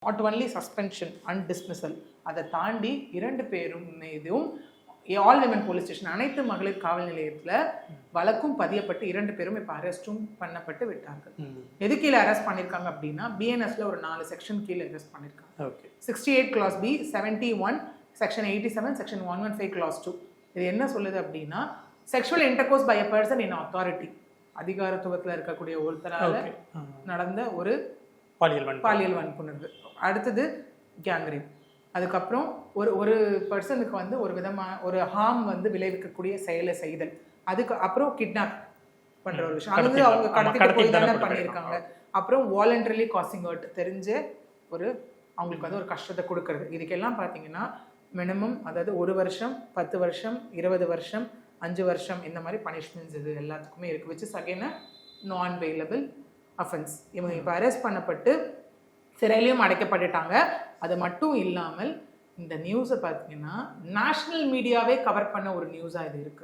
Not only suspension and dismissal, அதை தாண்டி 2 பேரும் மீதும் ஆல் விமன் போலீஸ் ஸ்டேஷன் அனைத்து மகளிர் காவல் நிலையத்தில் வழக்கும் பதியப்பட்டு 2 பேரும் இப்போ அரெஸ்டும் பண்ணப்பட்டு விட்டார்கள். எது கீழே அரெஸ்ட் பண்ணியிருக்காங்க அப்படின்னா பிஎன்எஸ்ல ஒரு 4 செக்ஷன் கீழே அரெஸ்ட் பண்ணியிருக்காங்க. 68 clause B, 71 section 87 section 115 clause 2. இது என்ன சொல்லுது அப்படின்னா sexual intercourse by a person in authority, அதிகாரத்துவத்தில் இருக்கக்கூடிய ஒருத்தரால நடந்த ஒரு பாலியல் வன்புணர்வு. அடுத்தது கேங்ரேப். அதுக்கப்புறம் ஒரு பர்சனுக்கு வந்து ஒரு விதமான ஒரு ஹார்ம் வந்து விளைவிக்கக்கூடிய செயலை செய்தல். அதுக்கு அப்புறம் கிட்னாப் பண்ற ஒரு விஷயம், அது அவங்க கடத்திட்டு போய் தானே பண்ணியிருக்காங்க. அப்புறம் வாலண்டரிலி காசிங் அவுட், தெரிஞ்ச ஒரு அவங்களுக்கு வந்து ஒரு கஷ்டத்தை கொடுக்கறது. இதுக்கெல்லாம் பார்த்தீங்கன்னா மினிமம், அதாவது 1 வருஷம், 10 வருஷம், 20 வருஷம், 5 வருஷம் இந்த மாதிரி பனிஷ்மெண்ட்ஸ் இது எல்லாத்துக்குமே இருக்குது. விச் இஸ் அகைன் நான் பெயிலபிள் அஃபென்ஸ். இவங்க இப்போ அரெஸ்ட் பண்ணப்பட்டு சிறையிலையும் அடைக்கப்பட்டுட்டாங்க. அது மட்டும் இல்லாமல் இந்த நியூஸை பார்த்தீங்கன்னா நேஷனல் மீடியாவே கவர் பண்ண ஒரு நியூஸாக இது இருக்குது.